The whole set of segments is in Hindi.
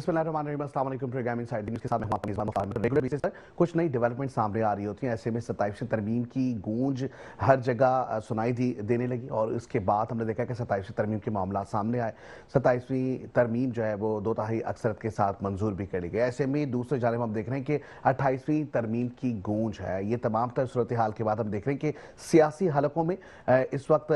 बिस्मिल्लाहिर्रहमानिर्रहीम, अस्सलाम वालेकुम। प्रोग्रामिंग साइड न्यूज़ के साथ मैं हूं मेज़बान मुफ्तार। रेगुलर बेसिस पर कुछ नई डेवलपमेंट सामने आ रही होती हैं। ऐसे में 27वीं तरमीम की गूंज हर जगह सुनाई देने लगी और उसके बाद हमने देखा कि 27वीं तरमीम के मामला सामने आए। 27वीं तरमीम जो है वो 2/3 अक्सरत के साथ मंजूर भी करी गई। ऐसे में दूसरी जानिब हम देख रहे हैं कि 28वीं तरमीम की गूंज है। ये तमाम तर सूरत हाल के बाद हम देख रहे हैं कि सियासी हलकों में इस वक्त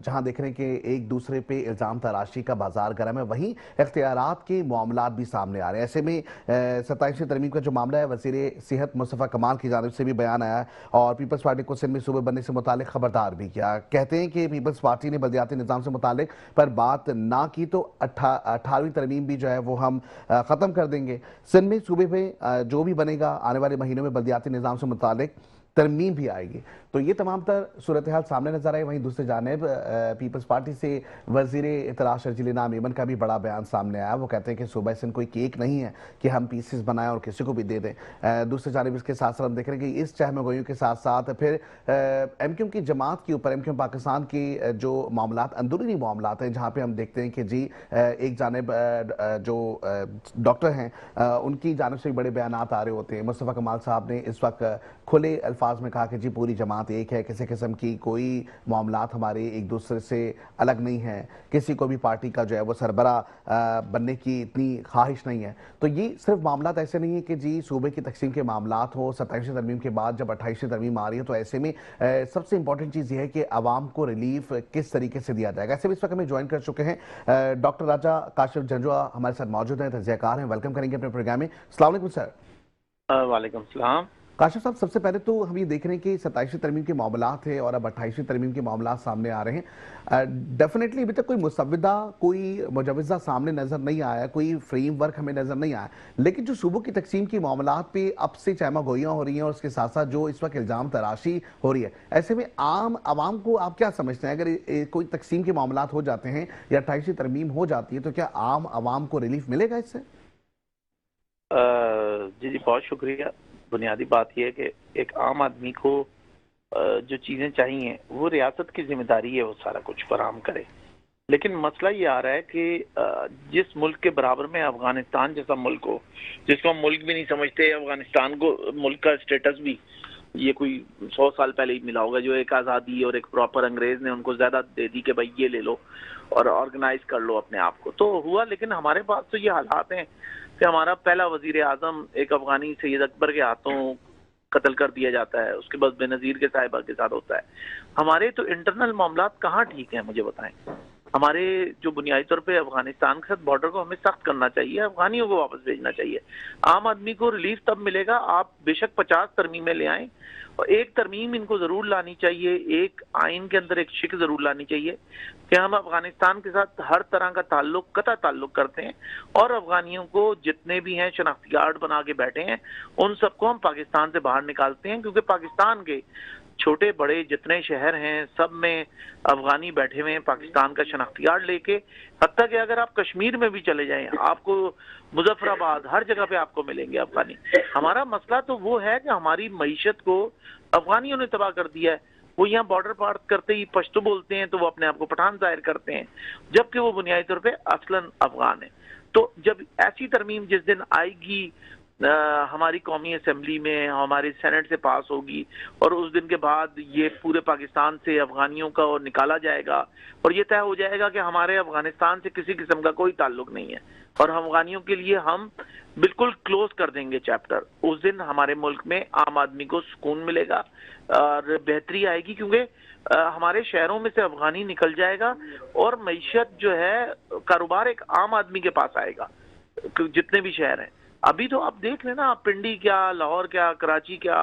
जहां देख रहे हैं कि एक दूसरे पे इल्ज़ाम तराशी का बाजार गर्म है, वहीं इख्तियारात के मामलात भी सामने आ रहे हैं। ऐसे में 27वीं तरमीम का जो मामला है, वज़ीर सेहत मुस्तफ़ा कमाल की जानिब से भी बयान आया है और पीपल्स पार्टी को सिंध में सूबे बनने से मुतालिक खबरदार भी किया। कहते हैं कि पीपल्स पार्टी ने बल्दियाती निज़ाम से मुतालिक पर बात ना की तो 18वीं तरमीम भी जो है वो हम ख़त्म कर देंगे। सिंध में सूबे में जो भी बनेगा आने वाले महीनों में बल्दियाती निज़ाम से मुतालिक तरमीम भी आएगी। तो ये तमाम तर सूरत हाल सामने नजर आए। वहीं दूसरी जानिब पीपल्स पार्टी से वज़ीर इत्तला शर्जील इनाम मेमन का भी बड़ा बयान सामने आया। वो कहते हैं कि सूबा सिंध कोई केक नहीं है कि हम पीसेस बनाएं और किसी को भी दे दें। दूसरी जानिब इसके साथ साथ हम देख रहे हैं कि इस चहमगोइयों के साथ साथ फिर MQM की जमात के ऊपर MQM पाकिस्तान के जो मामलात अंदरूनी मामलात हैं, जहाँ पर हम देखते हैं कि जी एक जानिब जो डॉक्टर हैं उनकी जानिब से भी बड़े बयान आ रहे होते हैं। मुस्तफ़ा कमाल साहब ने इस वक्त खुले अल्फाज में कहा कि जी पूरी जमात एक है, किसी किस्म की कोई मामलात हमारे एक दूसरे से अलग नहीं है, किसी को भी पार्टी का जो है वो सरबरा बनने की इतनी ख्वाहिश नहीं है। तो ये सिर्फ मामलात ऐसे नहीं है कि जी सूबे की तकसीम के मामलात हो। 27वीं तरमीम के बाद जब 28वीं तरमीम आ रही है तो ऐसे में सबसे इंपॉर्टेंट चीज़ ये है कि आवाम को रिलीफ किस तरीके से दिया जाएगा। ऐसे में इस वक्त हमें ज्वाइन कर चुके हैं डॉक्टर राजा काशिफ जंजुआ हमारे साथ मौजूद हैं, तज्ज़ियाकार हैं। वेलकम करेंगे अपने प्रोग्राम में। अस्सलाम वालेकुम सर। वालेकुम सलाम। काशिफ साहब, सबसे पहले तो हम ये देख रहे हैं कि 27वीं तरमीम के मामलात है और अब 28वीं तरमीम के मामलात सामने आ रहे हैं। डेफिनेटली अभी तक कोई मुसव्विदा, कोई मुजवज़ा सामने नज़र नहीं आया, कोई फ्रेमवर्क हमें नज़र नहीं आया। लेकिन जो सूबों की तकसीम की मामलात पे अब से चहमागोइयाँ हो रही हैं और उसके साथ साथ जो इस वक्त इल्ज़ाम तराशी हो रही है, ऐसे में आम आवाम को आप क्या समझते हैं? अगर कोई तकसीम के मामलात हो जाते हैं या 28वीं तरमीम हो जाती है तो क्या आम आवाम को रिलीफ मिलेगा इससे? जी बहुत शुक्रिया। बुनियादी बात यह है कि एक आम आदमी को जो चीज़ें चाहिए वो रियासत की जिम्मेदारी है वो सारा कुछ फराहम करे। लेकिन मसला ये आ रहा है कि जिस मुल्क के बराबर में अफगानिस्तान जैसा मुल्क हो, जिसको हम मुल्क भी नहीं समझते, अफगानिस्तान को मुल्क का स्टेटस भी ये कोई 100 साल पहले ही मिला होगा, जो एक आज़ादी और एक प्रॉपर अंग्रेज ने उनको ज़्यादा दे दी कि भाई ये ले लो और ऑर्गेनाइज कर लो अपने आप को, तो हुआ। लेकिन हमारे पास तो ये हालात हैं कि हमारा पहला वजीर आजम एक अफगानी सैयद अकबर के हाथों कत्ल कर दिया जाता है, उसके बाद बेनज़ीर के साहिबा के साथ होता है। हमारे तो इंटरनल मामलात कहाँ ठीक हैं, मुझे बताएं। हमारे जो बुनियादी तौर पे अफगानिस्तान के साथ बॉर्डर को हमें सख्त करना चाहिए, अफगानियों को वापस भेजना चाहिए। आम आदमी को रिलीफ तब मिलेगा, आप बेशक 50 तरमीमें ले आएं और एक तरमीम इनको जरूर लानी चाहिए, एक आइन के अंदर एक शिक जरूर लानी चाहिए कि हम अफगानिस्तान के साथ हर तरह का ताल्लुक, कता ताल्लुक करते हैं और अफगानियों को जितने भी हैं शनाख्ती कार्ड बना के बैठे हैं उन सबको हम पाकिस्तान से बाहर निकालते हैं, क्योंकि पाकिस्तान के छोटे बड़े जितने शहर हैं सब में अफगानी बैठे हुए हैं पाकिस्तान का शनाख्ती कार्ड लेके। हत्ता कि अगर आप कश्मीर में भी चले जाएं, आपको मुजफ्फराबाद हर जगह पे आपको मिलेंगे अफगानी। हमारा मसला तो वो है कि हमारी मईशत को अफगानियों ने तबाह कर दिया है। वो यहाँ बॉर्डर पार करते ही पश्तो बोलते हैं तो वो अपने आप को पठान जाहिर करते हैं, जबकि वो बुनियादी तौर पे असलन अफगान है। तो जब ऐसी तरमीम जिस दिन आएगी हमारी कौमी असेंबली में, हमारे सेनेट से पास होगी और उस दिन के बाद ये पूरे पाकिस्तान से अफगानियों का और निकाला जाएगा और ये तय हो जाएगा कि हमारे अफगानिस्तान से किसी किस्म का कोई ताल्लुक नहीं है और अफगानियों के लिए हम बिल्कुल क्लोज कर देंगे चैप्टर। उस दिन हमारे मुल्क में आम आदमी को सुकून मिलेगा और बेहतरी आएगी, क्योंकि हमारे शहरों में से अफगानी निकल जाएगा और मईशत जो है, कारोबार एक आम आदमी के पास आएगा जितने भी शहर हैं। अभी तो आप देख लेना, आप पिंडी क्या, लाहौर क्या, कराची क्या,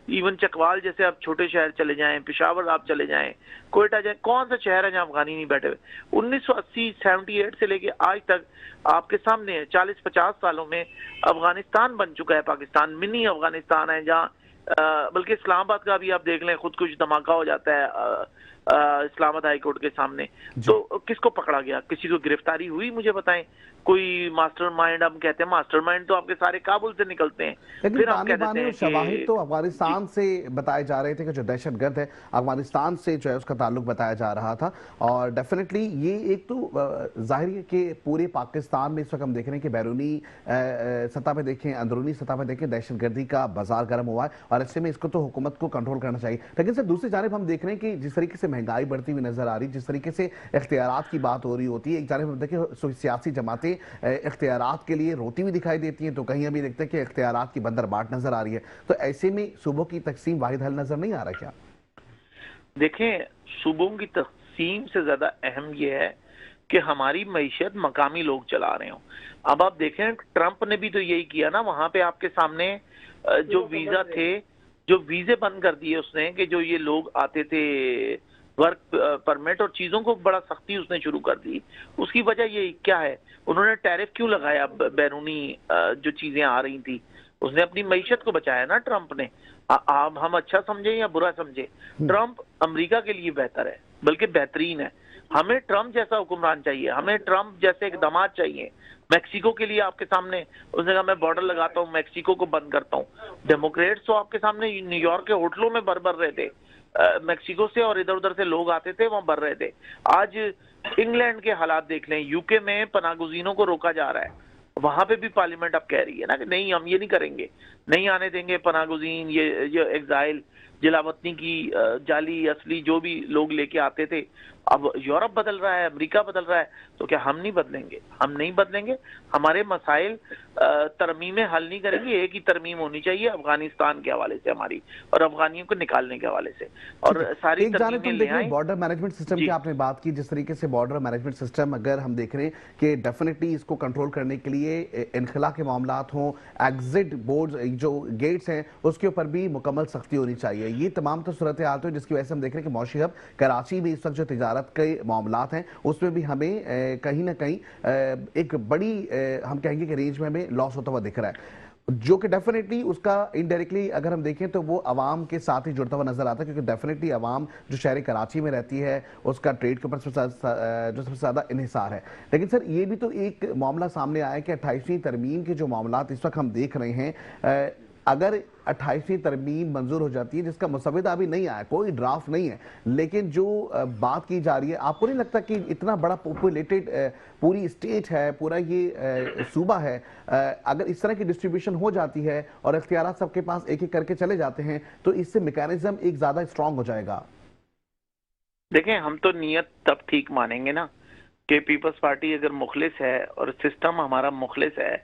इवन चकवाल जैसे आप छोटे शहर चले जाएं, पेशावर आप चले जाएं, कोयटा जाएं, कौन सा शहर है जहां अफगानी नहीं बैठे हुए। 1980-78 से लेके आज तक आपके सामने 40-50 सालों में अफगानिस्तान बन चुका है पाकिस्तान, मिनी अफगानिस्तान है, जहाँ बल्कि इस्लामाबाद का भी आप देख लें, खुद कुछ धमाका हो जाता है इस्लामाबाद हाई कोर्ट के सामने। तो किसको पकड़ा गया, किसी को गिरफ्तारी हुई, मुझे बताएं। कोई मास्टरमाइंड, हम कहते हैं मास्टरमाइंड तो आपके सारे काबुल से निकलते हैं। लेकिन फिर हम ताने कह देते बाने और हैं शवाहिद तो कि अफगानिस्तान से बताए जा रहे थे कि जो दहशतगर्द है अफगानिस्तान से जो है उसका ताल्लुक बताया जा रहा था। और डेफिनेटली ये एक तो जाहिर है कि पूरे पाकिस्तान में इस वक्त हम देख रहे हैं कि बैरूनी सतह पे देखें, अंदरूनी सतह पे देखें, दहशतगर्दी का बाजार गर्म हुआ है और ऐसे में इसको तो हुकूमत को कंट्रोल करना चाहिए। लेकिन सर दूसरी जानिब हम देख रहे हैं कि जिस तरीके से महंगाई बढ़ती हुई नजर आ रही, जिस तरीके से इख्तियारात की बात हो रही होती है, एक जानिब हम देखें सियासी जमातें इख्तियारात के लिए रोती हुई दिखाई देती हैं, तो कहीं अभी देखते हैं कि इख्तियारात की बंदरबाट नजर आ रही है। तो ऐसे में सूबों की तकसीम वाहिद हल नजर नहीं आ रहा क्या? देखें, सूबों की तकसीम से ज्यादा अहम यह है कि हमारी मईशत मकामी लोग चला रहे हों। अब आप देखें, ट्रंप ने भी तो यही किया ना, वहां पे आपके सामने जो वीजा थे, जो वीजे बंद कर दिए उसने, कि जो ये लोग आते थे वर्क परमिट और चीजों को बड़ा सख्ती उसने शुरू कर दी। उसकी वजह ये क्या है, उन्होंने टैरिफ क्यों लगाया बैरूनी जो चीजें आ रही थी, उसने अपनी मईशत को बचाया ना ट्रंप ने। आप हम अच्छा समझे या बुरा समझे, ट्रंप अमेरिका के लिए बेहतर है, बल्कि बेहतरीन है। हमें ट्रंप जैसा हुक्मरान चाहिए, हमें ट्रंप जैसे एक दामाद चाहिए। मैक्सिको के लिए आपके सामने उसने कहा मैं बॉर्डर लगाता हूँ, मैक्सिको को बंद करता हूँ। डेमोक्रेट्स तो आपके सामने न्यूयॉर्क के होटलों में भर रहे थे, मैक्सिको से और इधर उधर से लोग आते थे, वहां भर रहे थे। आज इंग्लैंड के हालात देख लें, यूके में पनागुजीनों को रोका जा रहा है, वहां पे भी पार्लियामेंट अब कह रही है ना कि नहीं, हम ये नहीं करेंगे, नहीं आने देंगे पनागुजीन, ये एग्जाइल, जलावतनी की जाली असली जो भी लोग लेके आते थे। अब यूरोप बदल रहा है, अमेरिका बदल रहा है, तो क्या हम नहीं बदलेंगे? हम नहीं बदलेंगे। हमारे मसाइल तरमीमें हल नहीं करेंगी। एक ही तरमीम होनी चाहिए अफगानिस्तान के हवाले से हमारी, और अफगानियों को निकालने के हवाले से, और सारी एक जाने तरमीमें तुम ले देख रहे आए। बॉर्डर मैनेजमेंट सिस्टम की आपने बात की, जिस तरीके से बॉर्डर मैनेजमेंट सिस्टम अगर हम देख रहे हैं कि डेफिनेटली इसको कंट्रोल करने के लिए इनखला के मामलात हों, एग्जिट बोर्ड जो गेट्स हैं उसके ऊपर भी मुकम्मल सख्ती होनी चाहिए। ये तमाम तो सूरत हाल है जिसकी वजह से हम देख रहे हैं कि मौशी हब कराची में इस वक्त जो तिजारत के मामलात हैं उसमें भी हमें कहीं ना कहीं एक बड़ी हम कहेंगे कि रेंज में हमें लॉस होता हुआ दिख रहा है, जो कि डेफिनेटली उसका इनडायरेक्टली अगर हम देखें तो वो आवाम के साथ ही जुड़ता हुआ नजर आता है, क्योंकि डेफिनेटली आवाम जो शहर कराची में रहती है उसका ट्रेड के ऊपर जो सबसे ज़्यादा इन्हिसार है। लेकिन सर ये भी तो एक मामला सामने आया कि 28वीं तरमीम के जो मामला इस वक्त हम देख रहे हैं, अगर 28वीं तरमीम मंजूर हो जाती है जिसका मुसविदा अभी नहीं आया, कोई ड्राफ्ट नहीं है, लेकिन जो बात की जा रही है, आपको नहीं लगता कि इतना बड़ा पॉपुलेटेड पूरी स्टेट है, पूरा ये सूबा है, अगर इस तरह की डिस्ट्रीब्यूशन हो जाती है और इख्तियारात सबके पास एक एक करके चले जाते हैं तो इससे मैकेनिज्म एक ज्यादा स्ट्रांग हो जाएगा? देखें, हम तो नियत तब ठीक मानेंगे ना कि पीपल्स पार्टी अगर मुखलिस है और सिस्टम हमारा मुखलिस है,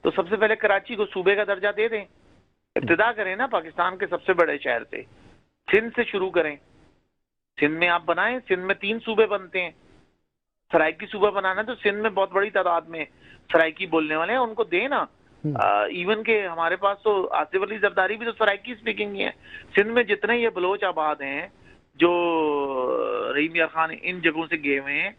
तो सबसे पहले कराची को सूबे का दर्जा दे दें। इब्तिदा करें ना पाकिस्तान के सबसे बड़े शहर से, सिंध से शुरू करें। सिंध में आप बनाएं, सिंध में 3 सूबे बनते हैं। सराइकी सूबा बनाना है तो सिंध में बहुत बड़ी तादाद में सराइकी बोलने वाले हैं, उनको दें ना। इवन के हमारे पास तो आसिफ अली जरदारी भी तो सराइकी स्पीकिंग ही है। सिंध में जितने ये बलोच आबाद हैं, जो रहीम यार खान इन जगहों से गए हुए हैं,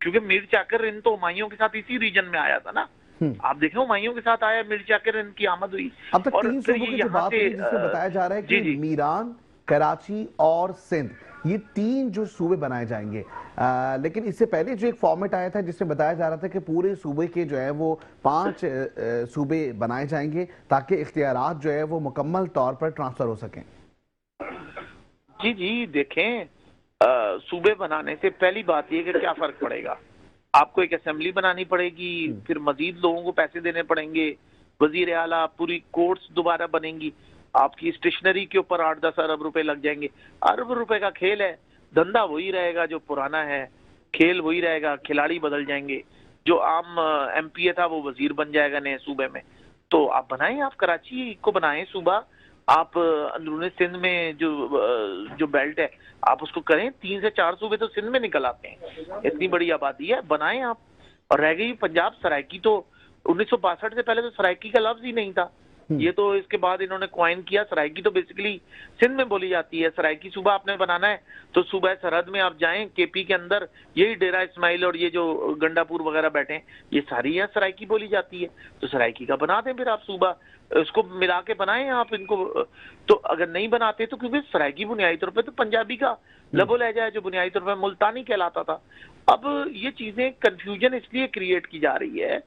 क्योंकि मीर चाकर इन तो हुमायूं के साथ इसी रीजन में आया था ना। आप देखें, हुमायूं के साथ आया, मीर चाकर इनकी आमद हुई। अब तक 3 सूबों की जो बात हुई जिसमें बताया जा रहा है कि मीरान, कराची और सिंध, ये 3 जो सूबे बनाए जाएंगे, लेकिन इससे पहले जो एक फॉर्मेट आया था जिसमें बताया जा रहा था कि पूरे सूबे के जो है वो 5 सूबे बनाए जाएंगे ताकि इख्तियारात जो है वो मुकम्मल तौर पर ट्रांसफर हो सकें। जी देखें, सूबे बनाने से पहली बात यह कि क्या फर्क पड़ेगा, आपको एक असेंबली बनानी पड़ेगी, फिर मजीद लोगों को पैसे देने पड़ेंगे, वजीर आला, पूरी कोर्ट्स दोबारा बनेंगी, आपकी स्टेशनरी के ऊपर 8-10 अरब रुपए लग जाएंगे। अरब रुपए का खेल है, धंधा वही रहेगा जो पुराना है, खेल वही रहेगा, खिलाड़ी बदल जाएंगे। जो आम एमपीए था वो वजीर बन जाएगा नए सूबे में। तो आप बनाएं, आप कराची को बनाएं सूबा, आप अंदरूनी सिंध में जो बेल्ट है आप उसको करें। 3 से 4 सूबे तो सिंध में निकल आते हैं, इतनी बड़ी आबादी है, बनाएं आप। और रह गई पंजाब, सराइकी तो 1962 से पहले तो सराइकी का लफ्ज ही नहीं था, ये तो इसके बाद इन्होंने क्वाइन किया। सराइकी तो बेसिकली सिंध में बोली जाती है। सराइकी सूबा आपने बनाना है तो सूबा सरहद में आप जाएं, केपी के अंदर यही डेरा इस्माइल और ये जो गंडापुर वगैरह बैठे हैं, ये सारी यहाँ सराइकी बोली जाती है, तो सराइकी का बना दें फिर आप सूबा, उसको मिला के बनाएं आप इनको। तो अगर नहीं बनाते तो क्योंकि सराइकी बुनियादी तौर पर तो पंजाबी का लबो लहजा है जो बुनियादी तौर पर मुल्तानी कहलाता था, अब ये चीजें कंफ्यूजन इसलिए क्रिएट की जा रही है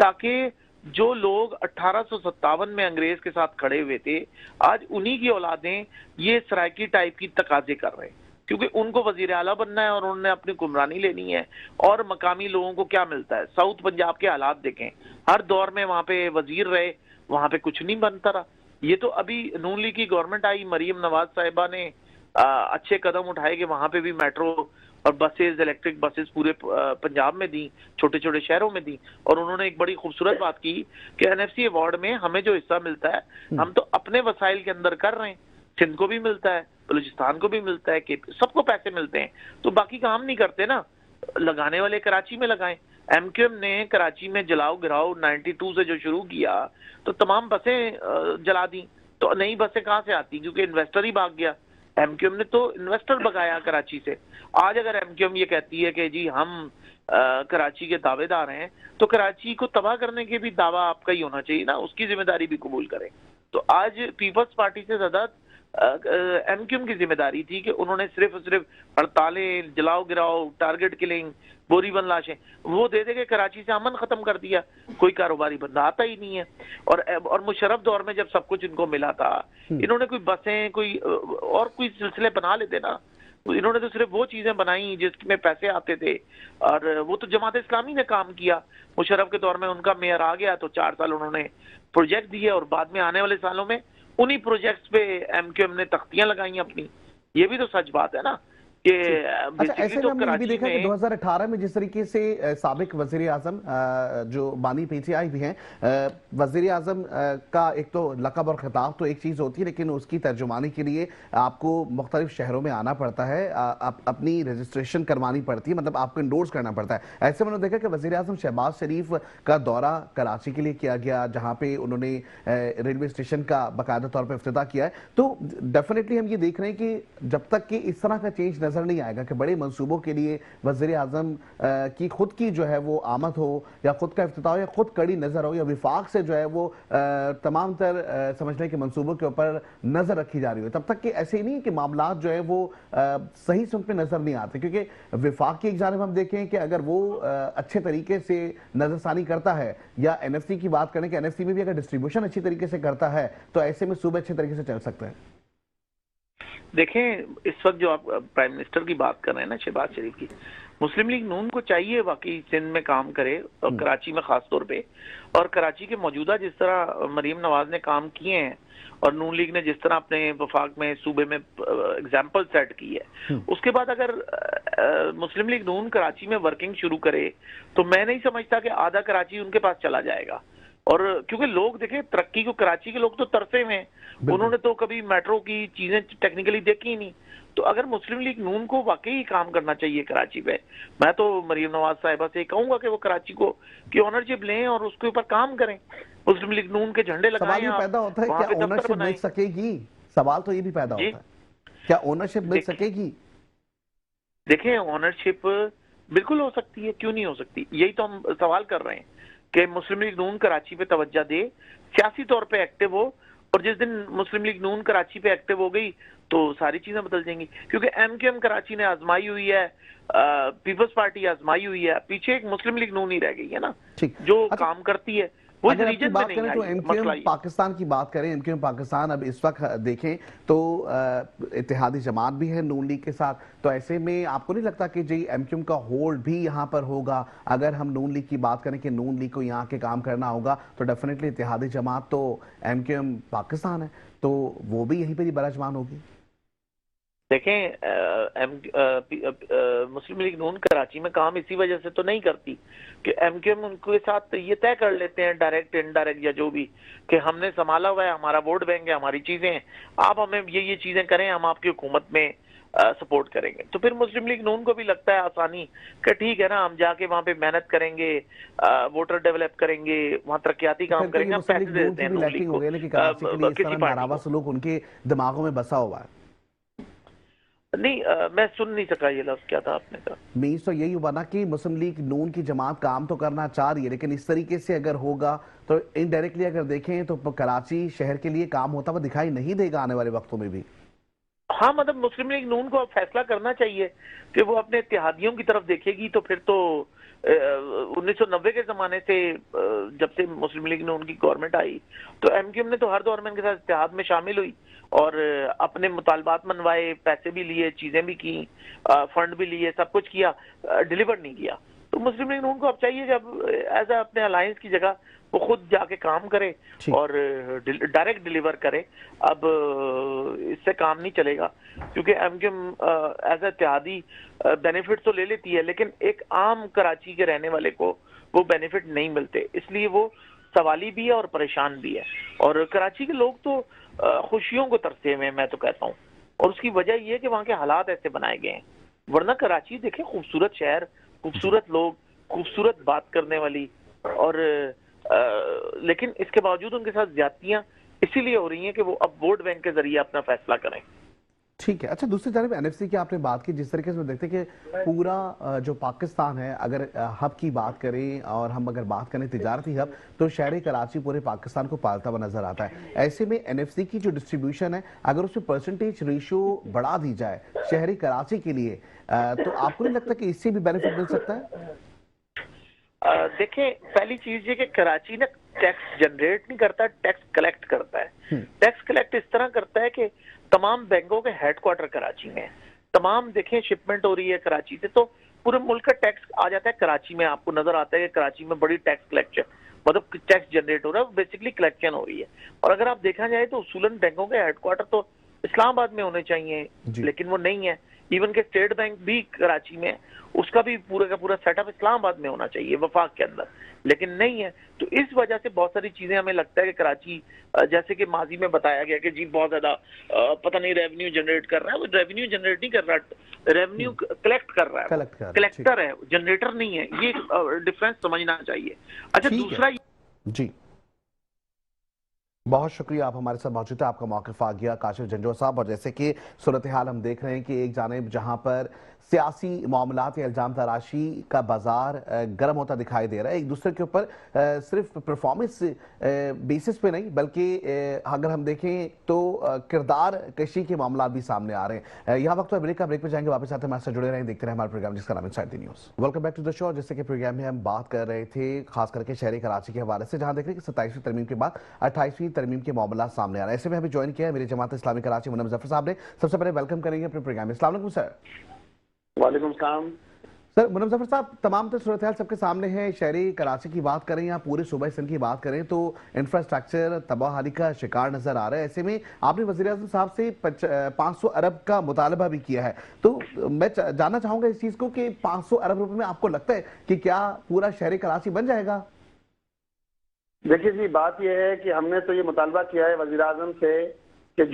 ताकि जो लोग 1857 में अंग्रेज के साथ खड़े हुए थे, आज उन्हीं की औलादें ये सराइकी टाइप की तकाजे कर रहे हैं, क्योंकि उनको वजीर आला बनना है और उन्होंने अपनी हुक्मरानी लेनी है। और मकामी लोगों को क्या मिलता है? साउथ पंजाब के हालात देखें, हर दौर में वहां पे वजीर रहे, वहां पे कुछ नहीं बनता रहा। ये तो अभी नून लीग की गवर्नमेंट आई, मरियम नवाज साहिबा ने अच्छे कदम उठाए कि वहां पे भी मेट्रो और बसेस, इलेक्ट्रिक बसेस पूरे पंजाब में दी, छोटे छोटे शहरों में दी। और उन्होंने एक बड़ी खूबसूरत बात की कि एनएफसी अवार्ड में हमें जो हिस्सा मिलता है हम तो अपने वसाइल के अंदर कर रहे हैं। सिंध को भी मिलता है, बलूचिस्तान को भी मिलता है, कि सबको पैसे मिलते हैं, तो बाकी काम नहीं करते ना। लगाने वाले कराची में लगाएं। एमक्यूएम ने कराची में जलाओ गिराओ 92 से जो शुरू किया, तो तमाम बसें जला दी। तो नई बसें कहां से आती? क्योंकि इन्वेस्टर ही भाग गया। एमक्यूएम ने तो इन्वेस्टर भगाया कराची से। आज अगर एमक्यूएम ये कहती है कि जी हम कराची के दावेदार हैं, तो कराची को तबाह करने के भी दावा आपका ही होना चाहिए ना, उसकी जिम्मेदारी भी कबूल करें। तो आज पीपल्स पार्टी से ज्यादा एमक्यूएम की जिम्मेदारी थी कि उन्होंने सिर्फ हड़तालें, जलाओ गिराओ, टारगेट किलिंग, बोरीबंद लाशें वो दे के कराची से अमन खत्म कर दिया। कोई कारोबारी बंदा आता ही नहीं है। और मुशर्रफ दौर में जब सब कुछ इनको मिला था, इन्होंने कोई बसें, कोई और कोई सिलसिले बना लेते ना। इन्होंने तो सिर्फ वो चीजें बनाई जिसमें पैसे आते थे, और वो तो जमात इस्लामी ने काम किया। मुशर्रफ के दौर में उनका मेयर आ गया तो 4 साल उन्होंने प्रोजेक्ट दिए, और बाद में आने वाले सालों में उन्हीं प्रोजेक्ट्स पे एमक्यूएम ने तख्तियां लगाई अपनी। ये भी तो सच बात है ना कि अच्छा, ऐसे में हमने ये भी देखा कि में 2018 में जिस तरीके से साबिक वजीर आजम जो बानी पीटीआई भी हैं, वजीर आजम का एक तो लकब और खिताब तो एक चीज़ होती है, लेकिन उसकी तर्जुमानी के लिए आपको मुख्तलिफ शहरों में आना पड़ता है, अपनी रजिस्ट्रेशन करवानी पड़ती है, मतलब आपको इंडोर्स करना पड़ता है। ऐसे में उन्होंने देखा कि वजीर आजम शहबाज शरीफ का दौरा कराची के लिए किया गया, जहाँ पे उन्होंने रेलवे स्टेशन का बाकायदा तौर पर इफ्तिताह किया है। तो डेफिनेटली हम ये देख रहे हैं कि जब तक कि इस तरह का चेंज नजर नहीं आएगा कि बड़े मंसूबों के लिए वज़ीर आज़म की खुद की जो है वो आमद हो, या खुद का इफ्तिताह हो, या खुद कड़ी नजर हो, या विफाक से जो है वो तमाम तर समझने के मंसूबों के ऊपर नजर रखी जा रही हो, तब तक कि ऐसे ही नहीं कि मामला जो है वो सही सुन पे नजर नहीं आते। क्योंकि विफाक की एक जानिब हम देखें कि अगर वो अच्छे तरीके से नजरसानी करता है, या एनएफसी की बात करें कि एनएफसी में भी अगर डिस्ट्रीब्यूशन अच्छी तरीके से करता है, तो ऐसे में सूबे अच्छे तरीके से चल सकते हैं। देखें, इस वक्त जो आप प्राइम मिनिस्टर की बात कर रहे हैं ना, शहबाज शरीफ की, मुस्लिम लीग नून को चाहिए वाकई सिंध में काम करे, और कराची में खास तौर पे। और कराची के मौजूदा जिस तरह मरीम नवाज ने काम किए हैं, और नून लीग ने जिस तरह अपने वफाक में सूबे में एग्जाम्पल सेट की है, उसके बाद अगर मुस्लिम लीग नून कराची में वर्किंग शुरू करे, तो मैं नहीं समझता कि आधा कराची उनके पास चला जाएगा। और क्योंकि लोग देखें, तरक्की को कराची के लोग तो तरसे हुए हैं, उन्होंने तो कभी मेट्रो की चीजें टेक्निकली देखी ही नहीं। तो अगर मुस्लिम लीग नून को वाकई काम करना चाहिए कराची पे, मैं तो मरीम नवाज साहिबा से कहूंगा कि वो कराची को की ओनरशिप लें और उसके ऊपर काम करें। मुस्लिम लीग नून के झंडे लगाएं। सवाल ये पैदा होता है, क्या ओनरशिप मिल सकेगी? सवाल तो ये भी पैदा होता है, क्या ओनरशिप मिल सकेगी? देखें, ओनरशिप बिल्कुल हो सकती है, क्यों नहीं हो सकती? यही तो हम सवाल कर रहे हैं कि मुस्लिम लीग नून कराची पे तवज्जो दे, सियासी तौर पे एक्टिव हो। और जिस दिन मुस्लिम लीग नून कराची पे एक्टिव हो गई तो सारी चीजें बदल जाएंगी। क्योंकि एमक्यूएम कराची ने आजमाई हुई है, पीपल्स पार्टी आजमाई हुई है, पीछे एक मुस्लिम लीग नून ही रह गई है ना, जो काम करती है। अगर आपकी बात करें तो एमक्यूएम पाकिस्तान की बात करें, एमक्यूएम पाकिस्तान अब इस वक्त देखें तो इत्तेहादी जमात भी है नून लीग के साथ, तो ऐसे में आपको नहीं लगता कि जी एमक्यूएम का होल्ड भी यहाँ पर होगा? अगर हम नून लीग की बात करें कि नून लीग को यहाँ के काम करना होगा, तो डेफिनेटली इत्तेहादी जमात तो एमक्यूएम पाकिस्तान है, तो वो भी यहीं पर ही बराजमान होगी। देखें, मुस्लिम लीग नून कराची में काम इसी वजह से तो नहीं करती कि एमक्यूएम उनके साथ ये तय कर लेते हैं, डायरेक्ट इनडायरेक्ट या जो भी, कि हमने संभाला हुआ है, हमारा वोट बैंक है, हमारी चीजें हैं, आप हमें ये चीजें करें, हम आपकी हुकूमत में सपोर्ट करेंगे। तो फिर मुस्लिम लीग नून को भी लगता है आसानी कि ठीक है ना, हम जाके वहां पे मेहनत करेंगे, वोटर डेवलप करेंगे, वहां तरक्याती काम करेंगे, हम पैसे देते हैं नून लीग को। किसी पार्टी सलूक उनके दिमागों में बसा हुआ है। नहीं, मैं सुन नहीं सका ये लफ्ज, क्या था आपने कहा? मीन्स तो यही हुआ ना कि मुस्लिम लीग नून की जमात काम तो करना चाह रही है, लेकिन इस तरीके से अगर होगा तो इनडायरेक्टली अगर देखें तो कराची शहर के लिए काम होता हुआ दिखाई नहीं देगा आने वाले वक्तों में भी। हाँ, मतलब मुस्लिम लीग नून को अब फैसला करना चाहिए कि वो अपने इत्तेहादियों की तरफ देखेगी। तो फिर तो 1990 के ज़माने से जब से मुस्लिम लीग नून की गवर्नमेंट आई, तो एमक्यूएम ने तो हर दौर में इनके साथ इत्तेहाद में शामिल हुई और अपने मुतालबात मनवाए, पैसे भी लिए, चीज़ें भी की, फंड भी लिए, सब कुछ किया, डिलीवर नहीं किया। तो मुस्लिम लीग नून को अब चाहिए जब एज अपने अलायंस की जगह वो खुद जाके काम करे और डायरेक्ट डिलीवर करे। अब इससे काम नहीं चलेगा क्योंकि एमक्यूएम एज इत्तेहादी बेनिफिट तो ले लेती है, लेकिन एक आम कराची के रहने वाले को वो बेनिफिट नहीं मिलते, इसलिए वो सवाली भी है और परेशान भी है। और कराची के लोग तो खुशियों को तरसे हुए, मैं तो कहता हूँ, और उसकी वजह ये है कि वहाँ के हालात ऐसे बनाए गए हैं। वरना कराची देखें, खूबसूरत शहर, खूबसूरत लोग, खूबसूरत बात करने वाली, और लेकिन इसके बावजूद उनके साथ ज्यादतियां इसीलिए हो रही हैं कि वो अब वोट बैंक के जरिए अपना फैसला करें। ठीक है। अच्छा, दूसरी तरफ एनएफसी की आपने बात की, जिस तरीके से देखते हैं कि पूरा जो पाकिस्तान है, अगर हब की बात करें और हम अगर बात करें तिजारती हब, तो शहर कराची पूरे पाकिस्तान को पालता हुआ नजर आता है। ऐसे में एनएफसी की जो डिस्ट्रीब्यूशन है, अगर उसमें परसेंटेज रेशियो बढ़ा दी जाए शहरी कराची के लिए, तो आपको नहीं लगता कि इससे भी बेनिफिट मिल सकता है? देखें, पहली चीज ये कि कराची ना टैक्स जनरेट नहीं करता, टैक्स कलेक्ट करता है। टैक्स कलेक्ट इस तरह करता है कि तमाम बैंकों के हेडक्वार्टर कराची में है, तमाम देखें शिपमेंट हो रही है कराची से, तो पूरे मुल्क का टैक्स आ जाता है कराची में। आपको नजर आता है कि कराची में बड़ी टैक्स कलेक्शन, मतलब टैक्स जनरेट हो रहा है, बेसिकली कलेक्शन हो रही है। और अगर आप देखा जाए तो उसूलन बैंकों के हेडक्वार्टर तो इस्लामाबाद में होने चाहिए, लेकिन वो नहीं है। इवन के स्टेट बैंक भी कराची में, उसका भी पूरा का पूरा सेटअप इस्लामाबाद में होना चाहिए, वफाक के अंदर, लेकिन नहीं है। तो इस वजह से बहुत सारी चीजें हमें लगता है कि कराची, जैसे कि माजी में बताया गया कि जी बहुत ज्यादा पता नहीं रेवेन्यू जनरेट कर रहा है, वो रेवेन्यू जनरेट नहीं कर रहा, रेवेन्यू कलेक्ट कर रहा है, कलेक्टर है, जनरेटर नहीं है। ये डिफरेंस समझना चाहिए। अच्छा, दूसरा जी, बहुत शुक्रिया, आप हमारे साथ मौजूद है, आपका मौक़िफ़ आ गया काशिफ जंजोर साहब। और जैसे कि सूरत हाल हम देख रहे हैं कि एक जानिब जहां पर सियासी मामलात या इल्ज़ाम तराशी का बाजार गर्म होता दिखाई दे रहा है, एक दूसरे के ऊपर सिर्फ परफॉर्मेंस बेसिस पे नहीं, बल्कि अगर हम देखें तो किरदार कशी के मामला भी सामने आ रहे हैं। यहाँ वक्त ब्रेक पे जाएंगे, वापस आते हैं, हमारे साथ जुड़े रहें, देखते रहे हमारे प्रोग्राम जिसका नाम inside the news. Welcome back to the show. जैसे कि प्रोग्राम में हम बात कर रहे थे खास करके शहरी कराची के हवाले से, जहाँ देख रहे हैं कि 27वीं तरमीम के बाद 28वीं तरमीम के मामला सामने आ रहे हैं। ऐसे में हमें ज्वाइन किया है मेरी जमात इस्लामी कराची मुन्ना मुजफ्फर साहब ने। सबसे पहले वेलकम करेंगे अपने प्रोग्राम में। अस्सलाम वालेकुम सर। वालेकुम सलाम सर। मुन्ना मुजफ्फर साहब, तमाम तो सूरत हाल सबके सामने है। शहरी कराची की बात करें या पूरे सूबा सिंध की बात करें तो इंफ्रास्ट्रक्चर तबाहली का शिकार नजर आ रहा है। ऐसे में आपने वज़ीर आज़म साहब से 500 अरब का मुतालबा भी किया है, तो मैं जानना चाहूंगा इस चीज को कि 500 अरब रुपए में आपको लगता है कि क्या पूरा शहरी कराची बन जाएगा? देखिए जी, बात यह है कि हमने तो ये मुतालबा किया है वज़ीर आज़म से कि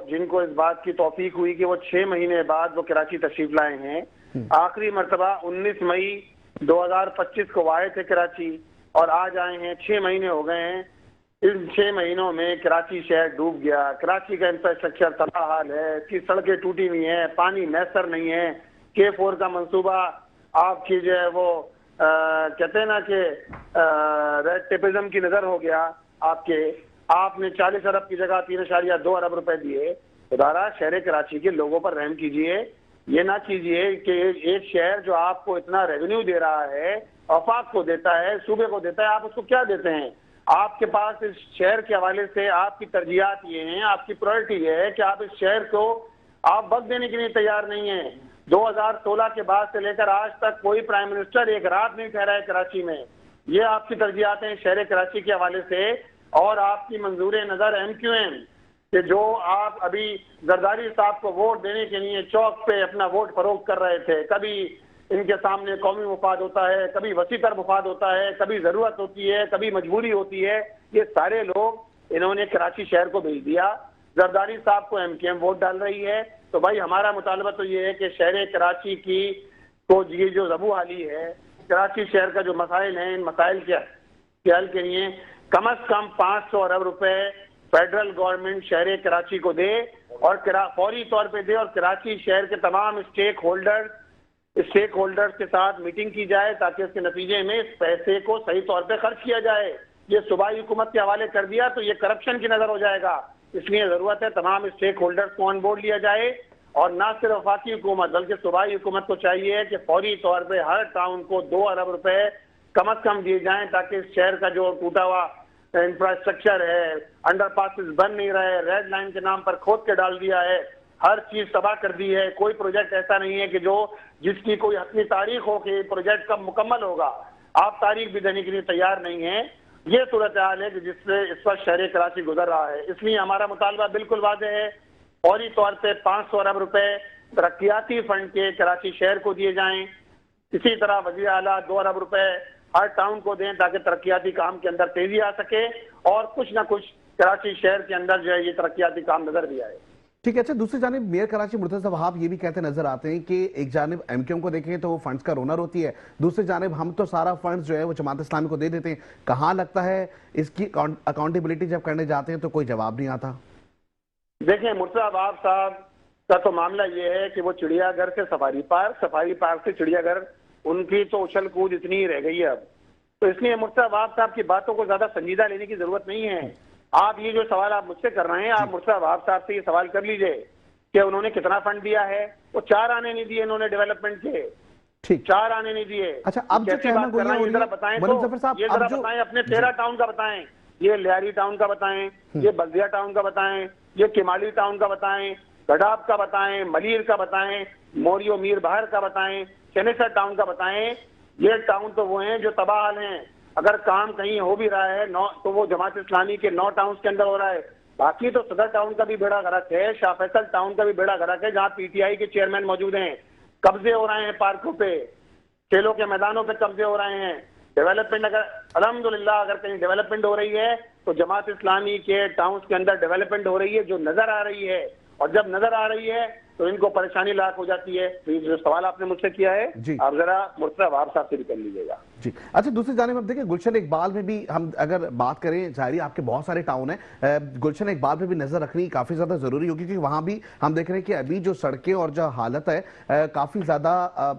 जिनको इस बात की तौफीक हुई कि वो 6 महीने बाद वो कराची तशरीफ लाए हैं। आखिरी मरतबा 19 मई 2025 को आए थे कराची और आज आए हैं, 6 महीने हो गए हैं। इन 6 महीनों में कराची शहर डूब गया। कराची का इंफ्रास्ट्रक्चर तबाह हाल है, इसकी सड़कें टूटी हुई हैं, पानी मैसर नहीं है। K4 का मंसूबा आपकी जो है वो कहते हैं ना कि रेड टेपिज्म की नजर हो गया आपने 40 अरब की जगह 3.2 अरब रुपए दिए। खुदारा शहर कराची के लोगों पर रहम कीजिए। ये ना कीजिए कि एक शहर जो आपको इतना रेवेन्यू दे रहा है, आफाक को देता है, सूबे को देता है, आप उसको क्या देते हैं? आपके पास इस शहर के हवाले से आपकी तरजीहात ये हैं, आपकी प्रायोरिटी ये है कि आप इस शहर को आप वक्त देने के लिए तैयार नहीं है। 2016 के बाद से लेकर आज तक कोई प्राइम मिनिस्टर एक रात नहीं ठहरा है कराची में। ये आपकी तरजीहात हैं शहर कराची के हवाले से। और आपकी मंजूर नजर MQM कि जो आप अभी जरदारी साहब को वोट देने के लिए चौक पे अपना वोट फरोख्त कर रहे थे, कभी इनके सामने कौमी मुफाद होता है, कभी वसीतर मुफाद होता है, कभी जरूरत होती है, कभी मजबूरी होती है, ये सारे लोग इन्होंने कराची शहर को भेज दिया। जरदारी साहब को MQM वोट डाल रही है। तो भाई हमारा मुतालबा तो ये है कि शहर कराची की तो ये जो ज़बू हाली है, कराची शहर का जो मसाइल हैं, इन मसाइल के हल के लिए कम अज कम 500 अरब रुपए फेडरल गवर्नमेंट शहर कराची को दे और फौरी तौर पे दे, और कराची शहर के तमाम स्टेक होल्डर्स के साथ मीटिंग की जाए ताकि इसके नतीजे में इस पैसे को सही तौर पे खर्च किया जाए। ये सूबाई हुकूमत के हवाले कर दिया तो ये करप्शन की नजर हो जाएगा। इसलिए जरूरत है तमाम स्टेक होल्डर्स को ऑन बोर्ड लिया जाए, और न सिर्फ वफाकी हुकूमत बल्कि सूबाई हुकूमत को चाहिए कि फौरी तौर पे हर टाउन को 2 अरब रुपए कम से कम दिए जाएं, ताकि इस शहर का जो टूटा हुआ इंफ्रास्ट्रक्चर है, अंडरपासेस बन नहीं रहे, रेड लाइन के नाम पर खोद के डाल दिया है, हर चीज तबाह कर दी है। कोई प्रोजेक्ट ऐसा नहीं है कि जो जिसकी कोई अपनी तारीख हो कि प्रोजेक्ट कब मुकम्मल होगा, आप तारीख भी देने के लिए तैयार नहीं है। ये सूरत हाल है कि जिससे इस वक्त शहर कराची गुजर रहा है। इसलिए हमारा मुतालबा बिल्कुल वाज़ेह है, फौरी तौर पे 500 अरब रुपए तरक्याती फंड के कराची शहर को दिए जाएं। इसी तरह वज़ीर आला 2 अरब रुपए हर टाउन को दें ताकि तरक्याती काम के अंदर तेजी आ सके, और कुछ ना कुछ कराची शहर के अंदर जो है ये तरक्याती काम नजर भी आए। ठीक है। अच्छा, दूसरी जानिब मेयर कराची मुर्तज़ा वहाब ये भी कहते नजर आते हैं कि एक जानिब एमक्यूएम को देखें तो वो फंड्स का रोनर होती है, दूसरी जानिब हम तो सारा फंड्स जो है वो जमात इस्लामी को दे देते हैं। कहाँ लगता है इसकी अकाउंटेबिलिटी जब करने जाते हैं तो कोई जवाब नहीं आता। देखिए, मुर्तज़ा वहाब साहब का तो मामला ये है कि वो चिड़ियाघर से सफारी पार्क से चिड़ियाघर, उनकी तो उछल कूद इतनी ही रह गई है अब। तो इसलिए मुर्तज़ा वहाब साहब की बातों को ज्यादा संजीदा लेने की जरूरत नहीं है। आप ये जो सवाल आप मुझसे कर रहे हैं, आप मुर्तज़ा वहाब साहब से ये सवाल कर लीजिए कि उन्होंने कितना फंड दिया है। वो 4 आने नहीं दिए इन्होंने डेवलपमेंट के, ठीक, 4 आने नहीं दिए। अच्छा, अब जो कैसी बात कर रहे हैं ये जरा बताएं, तो ये जरा बताएं, अपने 13 टाउन का बताएं, ये लियारी टाउन का बताएं, ये बल्दिया टाउन का बताएं, ये किमाली टाउन का बताएं, गडाब का बताएं, मलीर का बताएं, मोरियो मीर बहर का बताएं, चनेसर टाउन का बताएं। ये टाउन तो वो हैं जो तबाह हैं। अगर काम कहीं हो भी रहा है तो वो जमात इस्लामी के 9 टाउन के अंदर हो रहा है। बाकी तो सदर टाउन का भी बेड़ा गर्क है, शाह फैसल टाउन का भी बेड़ा गर्क है, जहाँ पीटीआई के चेयरमैन मौजूद हैं। कब्जे हो रहे हैं पार्कों पे, खेलों के मैदानों पे कब्जे हो रहे हैं। डेवलपमेंट अगर अल्हम्दुलिल्लाह अगर कहीं डेवलपमेंट हो रही है तो जमात इस्लामी के टाउन्स के अंदर डेवलपमेंट हो रही है जो नजर आ रही है, और जब नजर आ रही है तो इनको परेशानी लायक हो जाती है। तो जो सवाल आपने मुझसे किया है आप जरा मुर्तज़ा वहाब साहब से भी कर लीजिएगा जी। अच्छा, दूसरी जानिब अब देखिए गुलशन इकबाल में भी हम अगर बात करें, जाहिर आपके बहुत सारे टाउन हैं, गुलशन इकबाल में भी नजर रखनी काफी ज्यादा जरूरी होगी, क्योंकि वहां भी हम देख रहे हैं कि अभी जो सड़कें और जो हालत है काफी ज्यादा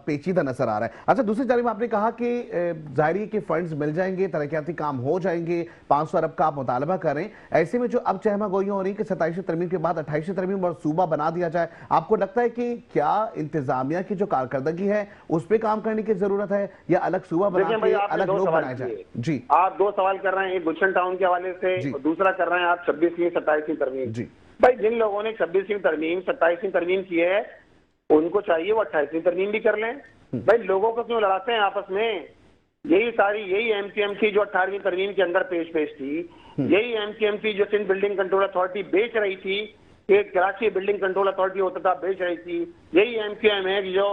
पेचीदा नजर आ रहा है। अच्छा, दूसरी जानिब आपने कहा कि जाहिर है कि फंड्स मिल जाएंगे, तरक्याती काम हो जाएंगे, 500 अरब का आप मुतालबा करें। ऐसे में जो अब चहमा गोइयां हो रही कि 27वीं तरमीम के बाद 28वीं तरमीम और सूबा बना दिया जाए, आपको लगता है कि क्या इंतजामिया की जो कारकर्दगी है उस पर काम करने की जरूरत है, या अलग सूबा बना के अलग लोग बनाए जाए? जी, आप 2 सवाल कर रहे हैं, एक गुलशन टाउन के हवाले से और दूसरा कर रहे हैं आप 26वीं 27वीं तरमीम। जी भाई, जिन लोगों ने 26वीं तरमीम 27वीं तरमीम की है उनको चाहिए वो 28वीं तरमीम भी कर लें। भाई, लोगों को क्यों लड़ाते हैं आपस में? यही एमक्यूएम थी जो 18वीं तरमीम के अंदर पेश थी, यही एमक्यूएम थी जो सिंध बिल्डिंग कंट्रोल अथॉरिटी बेच रही थी, एक कराची बिल्डिंग कंट्रोल अथॉरिटी होता था बेच रही थी। यही एमक्यूएम है जो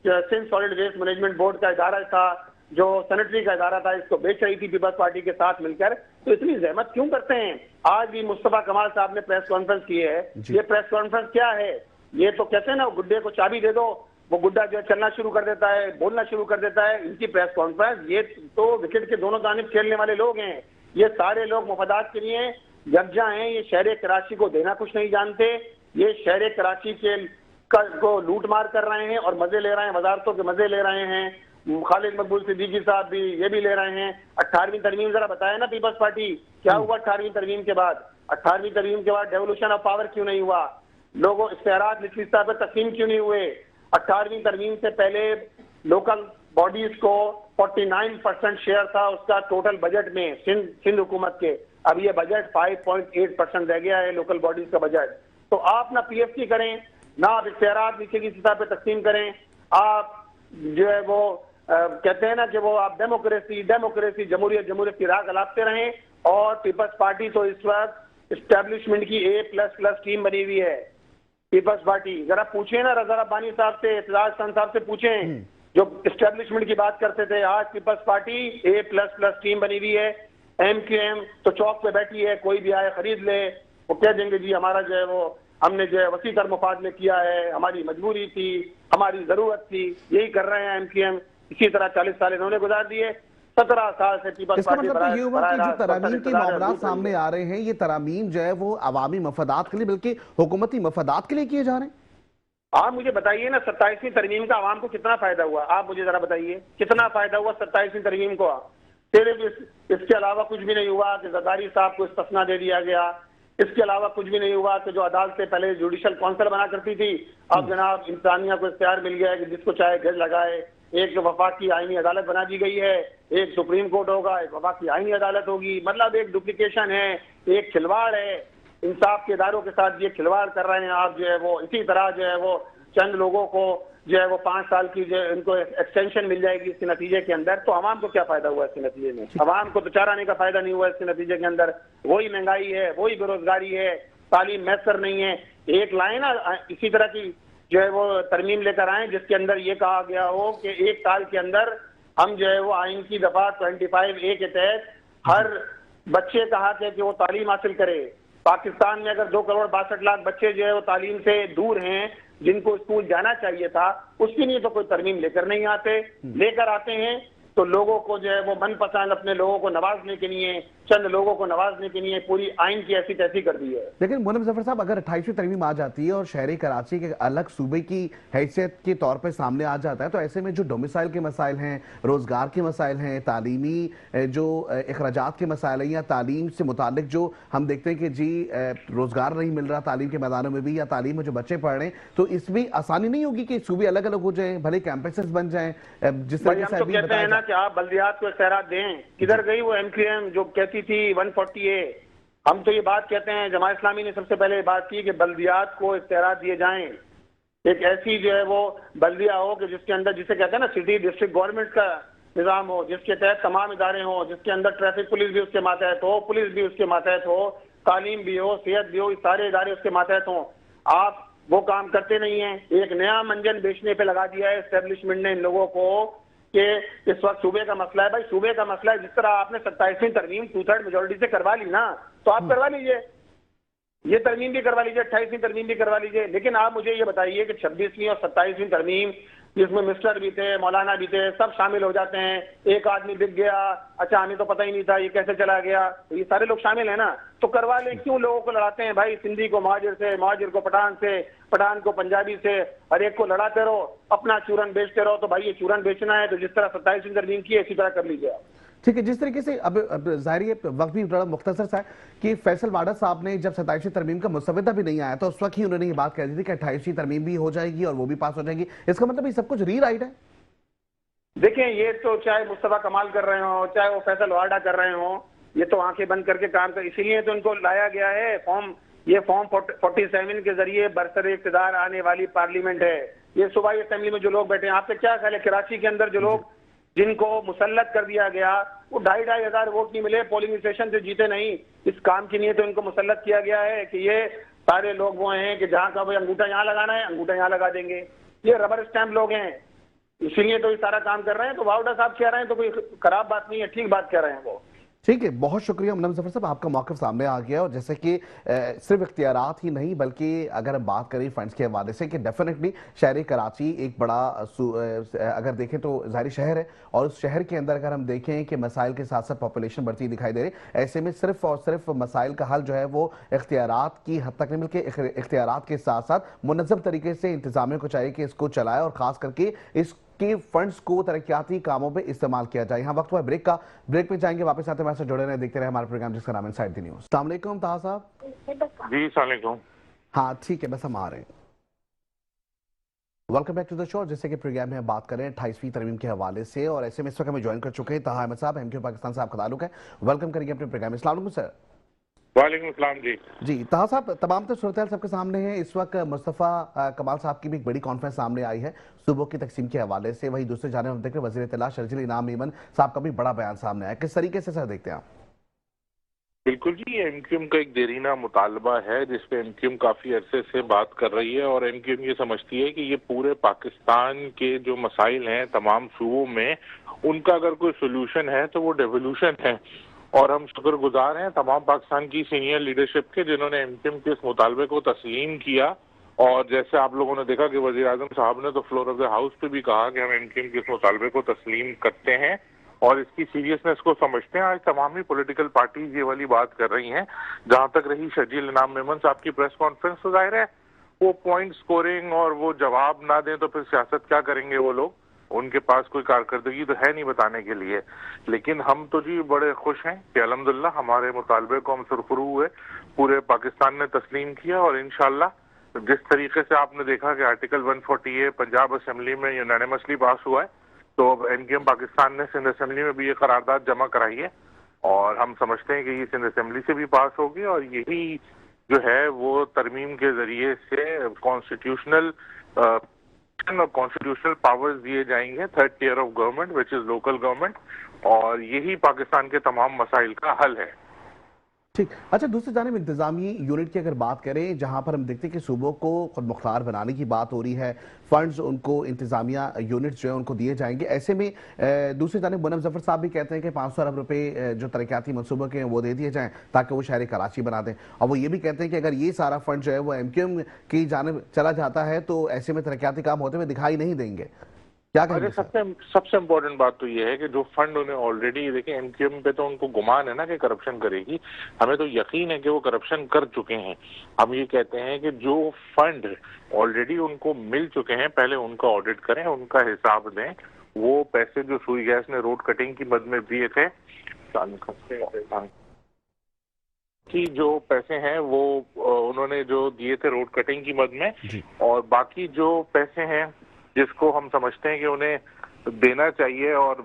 Sindh solid waste management board का इदारा था, जो सैनिटरी का इदारा था, इसको बेच रही थी पीपल्स पार्टी के साथ मिलकर। तो इतनी जहमत क्यों करते हैं? आज भी मुस्तफा कमाल साहब ने प्रेस कॉन्फ्रेंस की है। ये प्रेस कॉन्फ्रेंस क्या है? ये तो कहते हैं ना, गुड्डे को चाबी दे दो, वो गुड्डा जो है चलना शुरू कर देता है, बोलना शुरू कर देता है। इनकी प्रेस कॉन्फ्रेंस, ये तो विकेट के दोनों जानिब खेलने वाले लोग हैं। ये सारे लोग मुफादात के लिए यकजा हैं। ये शहर कराची को देना कुछ नहीं जानते। ये शहर कराची को लूट मार कर रहे हैं और मजे ले रहे हैं, वजारतों के मजे ले रहे हैं। खालिद मकबूल सिद्दीकी साहब भी ये भी ले रहे हैं। 18वीं तरमीम जरा बताया ना पीपल्स पार्टी, क्या हुआ 18वीं तरमीम के बाद? 18वीं तरमीम के बाद डेवोल्यूशन ऑफ पावर क्यों नहीं हुआ? लोगों इख्तियारात निचली सतह पर तकसीम क्यों नहीं हुए? 18वीं तरमीम से पहले लोकल बॉडीज को 49% शेयर था उसका टोटल बजट में सिंध हुकूमत के। अब ये बजट 5.8% रह गया है लोकल बॉडीज का बजट। तो आप ना पीएफटी करें, ना आप इख्तियारात नीचे की सतह पर तकसीम करें। आप जो है वो कहते हैं ना कि वो आप डेमोक्रेसी जमहूरियत की राह गलाते रहें। और पीपल्स पार्टी तो इस वक्त इस्टेब्लिशमेंट की A++ टीम बनी हुई है। पीपल्स पार्टी जरा पूछे ना रजा रब्बानी साहब से, एतजाज खान साहब से पूछें जो इस्टेब्लिशमेंट की बात करते थे। आज पीपल्स पार्टी A++ टीम बनी हुई है। एमक्यूएम तो चौक पे बैठी है, कोई भी आए खरीद ले, वो कह देंगे जी हमारा जो है वो हमने जो है वसी तर मुफाद में किया है, हमारी मजबूरी थी, हमारी जरूरत थी। यही कर रहे हैं एमक्यूएम। इसी तरह 40 साल इन्होंने गुजार दिए। 17 साल से पीपल्स पार्टी मतलब ये हुआ कि जो तरामीम के मामला सामने आ रहे हैं, ये तरामीम जो है वो अवामी मफादात के लिए बल्कि हुकूमती मफादात के लिए किए जा रहे हैं। आप मुझे बताइए ना 27वीं तरमीम का आवाम को कितना फायदा हुआ? आप मुझे जरा बताइए कितना फायदा हुआ 27वीं तरमीम को? सिर्फ इसके अलावा कुछ भी नहीं हुआ कि जरदारी साहब को इस्तिस्ना दे दिया गया, इसके अलावा कुछ भी नहीं हुआ। कि जो अदालत से पहले जुडिशल काउंसिल बना करती थी, अब जनाब इंसानिया को इख्तियार मिल गया है कि जिसको चाहे गज लगाए। एक वफाकी आईनी अदालत बना दी गई है, एक सुप्रीम कोर्ट होगा, एक वफाकी आईनी अदालत होगी। मतलब एक डुप्लीकेशन है, एक खिलवाड़ है इंसाफ के इदारों के साथ। ये खिलवाड़ कर रहे हैं आप, जो है वो इसी तरह जो है वो चंद लोगों को जो है वो 5 साल की जो इनको एक्सटेंशन मिल जाएगी इसके नतीजे के अंदर। तो आवाम को क्या फायदा हुआ इसके नतीजे में? आवाम को तो चार आने का फायदा नहीं हुआ इसके नतीजे के अंदर। वही महंगाई है, वही बेरोजगारी है, तालीम मैसर नहीं है। एक लाइन इसी तरह की जो है वो तरमीम लेकर आए जिसके अंदर ये कहा गया हो कि 1 साल के अंदर हम जो है वो आइन की दफा 25A के तहत हर बच्चे का हक है कि वो तालीम हासिल करे। पाकिस्तान में अगर 2,62,00,000 बच्चे जो है वो तालीम से दूर हैं, जिनको स्कूल जाना चाहिए था, उसके लिए तो कोई तरमीम लेकर नहीं आते। लेकर आते हैं तो लोगों को जो है वो मनपसंद अपने लोगों को नवाजने के लिए, चंद लोगों को नवाजने के लिए पूरी आइन की ऐसी तैसी कर दी है। लेकिन मोहम्मद मुजफ्फर साहब, अगर 28वीं तरमीम आ जाती है और शहरी कराची के अलग सूबे की हैसियत के तौर पर सामने आ जाता है, तो ऐसे में जो डोमिसाइल के मसाइल हैं, रोजगार के मसाइल हैं, तालीमी जो अखराजात के मसाइल हैं, या तालीम से मुतालिक जो हम देखते हैं कि जी रोजगार नहीं मिल रहा तालीम के मैदानों में भी, या तालीम में जो बच्चे पढ़ रहे हैं, तो इसमें आसानी नहीं होगी कि सूबे अलग अलग हो जाए, भले कैंपसेस बन जाए जिस तरह से अभी बताया ना कि आप बल्दियात को इख्तियारात दें। किधर गई वो MQM जो कहती थी 140A? हम तो ये बात कहते हैं, जमात इस्लामी ने सबसे पहले बात की कि बल्दियात को इख्तियारात दिए जाएं। एक ऐसी जो है वो बल्दिया हो कि जिसके अंदर, जिसे कहते हैं ना सिटी डिस्ट्रिक्ट गवर्नमेंट का निज़ाम हो, जिसके तहत तमाम इदारे हों, जिसके अंदर ट्रैफिक पुलिस भी उसके मातहत हो, पुलिस भी उसके मातहत हो, तालीम भी हो, सेहत भी हो, सारे इदारे उसके मातहत हों। आप वो काम करते नहीं है। एक नया मंजन बेचने पे लगा दिया है एस्टेब्लिशमेंट ने इन लोगों को कि इस वक्त सूबे का मसला है। भाई सूबे का मसला है, जिस तरह आपने 27वीं तरमीम 2/3 मेजोरिटी से करवा ली ना, तो आप करवा लीजिए, ये तरमीम भी करवा लीजिए, 28वीं तरमीम भी करवा लीजिए। लेकिन आप मुझे ये बताइए कि 26वीं और 27वीं तरमीम, जिसमें मिस्टर भी थे, मौलाना भी थे, सब शामिल हो जाते हैं। एक आदमी दिख गया, अच्छा हमें तो पता ही नहीं था ये कैसे चला गया, तो ये सारे लोग शामिल हैं ना, तो करवा ले। क्यों लोगों को लड़ाते हैं भाई? सिंधी को महाजिर से, महाजिर को पठान से, पठान को पंजाबी से, हर एक को लड़ाते रहो, अपना चूरन बेचते रहो। तो भाई ये चूरन बेचना है तो जिस तरह 27वीं तरमीम की है इसी तरह कर लीजिए आप। ठीक है, जिस तरीके से अब जाहिर वक्त भी बड़ा मुख्तसर सा है कि फैसल वाडा साहब ने जब 27वीं तरमीम का मुसवदा भी नहीं आया तो उस वक्त ही उन्होंने ये बात कह दी थी कि 28वीं तरमीम भी हो जाएगी और वो भी पास हो जाएगी। इसका मतलब ये सब कुछ रीराइट है। देखें, ये तो चाहे मुस्तफा कमाल कर रहे हो, चाहे वो फैसल वाडा कर रहे हो, ये तो आंखें बंद करके काम कर, इसीलिए तो इनको लाया गया है फॉर्म। ये फॉर्म 47 के जरिए बरसर इक़्तिदार आने वाली पार्लियामेंट है। ये सूबाई असेंबली में जो लोग बैठे हैं, आपसे क्या ख्याल है कराची के अंदर जो लोग जिनको मुसल्लत कर दिया गया, वो 2,500 हज़ार वोट नहीं मिले, पोलिंग स्टेशन से जीते नहीं, इस काम के लिए तो इनको मुसल्लत किया गया है कि ये सारे लोग वो हैं कि जहाँ का भाई अंगूठा यहाँ लगाना है, अंगूठा यहाँ लगा देंगे। ये रबर स्टैम्प लोग हैं, इसीलिए तो ये सारा काम कर रहे हैं। तो वाउडा साहब कह रहे हैं तो कोई खराब बात नहीं है, ठीक बात कह रहे हैं वो। ठीक है, बहुत शुक्रिया मोहम्मद मुजफ्फर साहब, आपका मौक़िफ़ सामने आ गया। और जैसे कि सिर्फ इख्तियारात ही नहीं बल्कि अगर हम बात करें फंड्स के हवाले से कि डेफिनेटली शहर कराची एक बड़ा अगर देखें तो ज़ाहिर शहर है, और उस शहर के अंदर अगर हम देखें कि मसाइल के साथ साथ पॉपुलेशन बढ़ती दिखाई दे रही, ऐसे में सिर्फ और सिर्फ मसाइल का हल जो है वो इख्तियारात की हद तक नहीं, बल्कि इख्तियारात के साथ साथ मुनज़्ज़म तरीके से इंतज़ामिया को चाहिए कि इसको चलाए और ख़ास करके इस कि फंड्स को तरक्याती कामों पे इस्तेमाल किया जाए। यहाँ वक्त हुआ ब्रेक का, ब्रेक पे जाएंगे, वापस आते हैं हमारे साथ जुड़े रहे, देखते रहे हमारे प्रोग्राम जिसका नाम है इनसाइड द न्यूज़। अस्सलाम वालेकुम ताहा साहब। जी अस्सलाम वालेकुम। हाँ ठीक है, बस हम आ रहे हैं। Welcome back to the show. जैसे कि प्रोग्राम में बात करें 28वीं तरमीम के हवाले से, और ऐसे में इस वक्त हमें ज्वाइन कर चुके हैं ताहा अहमद साहब, MQ पाकिस्तान से आपका ताल्लुक है। वेलकम करेंगे अपने प्रोग्राम में। अस्सलाम वालेकुम सर। वालेकुम अस्सलाम जी। ताहा साहब, तमाम तो सूरत सबके सामने है। इस वक्त मुस्तफ़ा कमाल साहब की भी एक बड़ी कॉन्फ्रेंस सामने आई है सूबों की तकसीम के हवाले से। वही दूसरे जाने हम देखते हैं वज़ीर इत्तला शर्जील इनाम मेमन साहब का भी बड़ा बयान सामने आया। किस तरीके से सर देखते हैं आप? बिल्कुल जी, MQM का एक देरीना मुतालबा है जिसपे MQM काफी अरसे से बात कर रही है, और MQM ये समझती है कि ये पूरे पाकिस्तान के जो मसाइल हैं तमाम सूबों में, उनका अगर कोई सोल्यूशन है तो वो डेवोल्यूशन है। और हम शुक्रगुजार हैं तमाम पाकिस्तान की सीनियर लीडरशिप के जिन्होंने MQM के इस मुतालबे को तस्लीम किया। और जैसे आप लोगों ने देखा कि वज़ीर आज़म साहब ने तो फ्लोर ऑफ द हाउस पे भी कहा कि हम MQM के इस मुतालबे को तस्लीम करते हैं और इसकी सीरियसनेस को समझते हैं। आज तमाम ही पॉलिटिकल पार्टीज ये वाली बात कर रही हैं। जहां तक रही शर्जील इनाम मेमन साहब की प्रेस कॉन्फ्रेंस, तो जाहिर है वो पॉइंट स्कोरिंग और वो जवाब ना दें तो फिर सियासत क्या करेंगे वो लोग। उनके पास कोई कारकर्दगी तो है नहीं बताने के लिए। लेकिन हम तो जी बड़े खुश हैं कि अल्हम्दुलिल्लाह हमारे मुतालबे को हम सुरखरू हुए, पूरे पाकिस्तान ने तस्लीम किया, और इंशाल्लाह जिस तरीके से आपने देखा कि आर्टिकल 140A पंजाब असेंबली में यूनानिमसली पास हुआ है, तो अब एमक्यूएम पाकिस्तान ने सिंध असेंबली में भी ये करारदाद जमा कराई है, और हम समझते हैं कि ये सिंध असेंबली से भी पास होगी, और यही जो है वो तरमीम के जरिए से कॉन्स्टिट्यूशनल और कॉन्स्टिट्यूशनल पावर्स दिए जाएंगे third tier of government which is local government, और यही पाकिस्तान के तमाम मसाइल का हल है। ठीक। अच्छा, दूसरी जानिब इंतजामी यूनिट की अगर बात करें, जहां पर हम देखते हैं कि सूबों को खुद मुख्तार बनाने की बात हो रही है, फंड्स उनको इंतजामिया यूनिट जो है उनको दिए जाएंगे, ऐसे में दूसरी जानिब मुनव्वर जफर साहब भी कहते हैं कि 500 अरब रुपए जो तरक्याती मनसूबों के हैं वो दे दिए जाएं ताकि वो शहर कराची बना दें, और वो ये भी कहते हैं कि अगर ये सारा फंड जो है वो एमक्यूएम की जानिब चला जाता है तो ऐसे में तरक्याती काम होते हुए दिखाई नहीं देंगे। क्या कहेंगे? सबसे इम्पोर्टेंट बात तो ये है कि जो फंड उन्हें ऑलरेडी, देखिए एमक्यूएम पे तो उनको गुमान है ना कि करप्शन करेगी, हमें तो यकीन है कि वो करप्शन कर चुके हैं। हम ये कहते हैं कि जो फंड ऑलरेडी उनको मिल चुके हैं पहले उनका ऑडिट करें, उनका हिसाब दें। वो पैसे जो सुई गैस ने रोड कटिंग की मद में दिए थे कि जो पैसे हैं वो उन्होंने जो दिए थे रोड कटिंग की मद में, और बाकी जो पैसे हैं जिसको हम समझते हैं कि उन्हें देना चाहिए और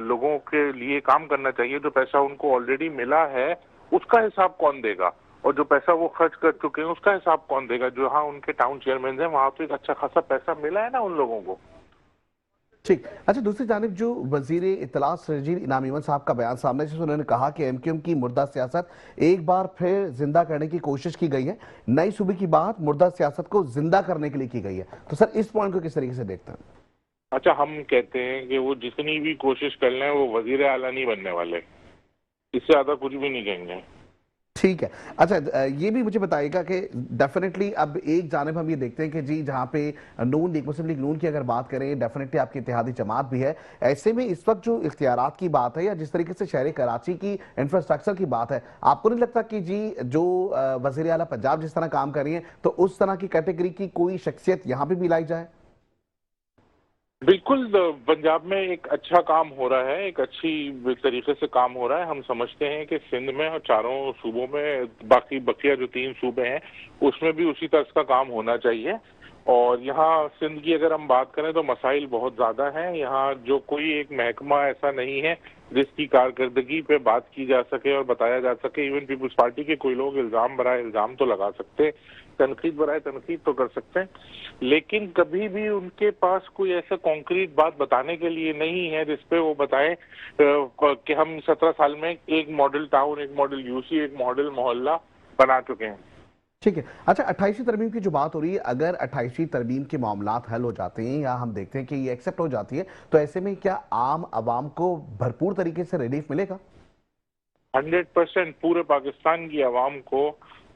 लोगों के लिए काम करना चाहिए, जो पैसा उनको ऑलरेडी मिला है उसका हिसाब कौन देगा, और जो पैसा वो खर्च कर चुके हैं उसका हिसाब कौन देगा। जो हाँ उनके टाउन चेयरमैन हैं वहां तो एक अच्छा खासा पैसा मिला है ना उन लोगों को। ठीक। अच्छा, दूसरी जानिब जो वजीर इत्तलात सरजील इनाम इमन साहब का बयान सामने, जिसमें उन्होंने कहा कि एमक्यूएम की मुर्दा सियासत एक बार फिर जिंदा करने की कोशिश की गई है, नई सूबे की बात मुर्दा सियासत को जिंदा करने के लिए की गई है, तो सर इस पॉइंट को किस तरीके से देखते हैं? अच्छा, हम कहते हैं कि वो जितनी भी कोशिश कर लें वो वजीर आला नहीं बनने वाले, इससे ज्यादा कुछ भी नहीं कहेंगे। ठीक है। अच्छा, ये भी मुझे बताइएगा कि डेफिनेटली अब एक जानिब हम ये देखते हैं कि जी जहां पे नून लीग, मुस्लिम लीग नून की अगर बात करें, डेफिनेटली आपकी इत्तेहादी जमात भी है, ऐसे में इस वक्त जो इख्तियारात की बात है या जिस तरीके से शहर कराची की इंफ्रास्ट्रक्चर की बात है, आपको नहीं लगता कि जी जो वज़ीर आला पंजाब जिस तरह काम कर रही है तो उस तरह की कैटेगरी की कोई शख्सियत यहाँ पे भी लाई जाए? बिल्कुल, पंजाब में एक अच्छा काम हो रहा है, एक अच्छी तरीके से काम हो रहा है। हम समझते हैं कि सिंध में और चारों सूबों में, बाकी बकिया जो 3 सूबे हैं उसमें भी उसी तरह का काम होना चाहिए। और यहाँ सिंध की अगर हम बात करें तो मसाइल बहुत ज्यादा हैं। यहाँ जो कोई एक महकमा ऐसा नहीं है जिसकी कारकर्दगी पे बात की जा सके और बताया जा सके। इवन पीपुल्स पार्टी के कोई लोग इल्जाम बराए इल्जाम तो लगा सकते, तनकीद बराए तनकीद तो कर सकते हैं, लेकिन कभी भी उनके पास कोई ऐसा कॉन्क्रीट बात बताने के लिए नहीं है जिसपे वो बताए कि हम 17 साल में एक मॉडल टाउन, एक मॉडल यूसी, एक मॉडल मोहल्ला बना चुके हैं। ठीक है। अच्छा, 28वीं तरमीम की जो बात हो रही है, अगर 28वीं तरमीम के मामलात हल हो जाते हैं या हम देखते हैं कि ये एक्सेप्ट हो जाती है, तो ऐसे में क्या आम आवाम को भरपूर तरीके से रिलीफ मिलेगा? 100% पूरे पाकिस्तान की आवाम को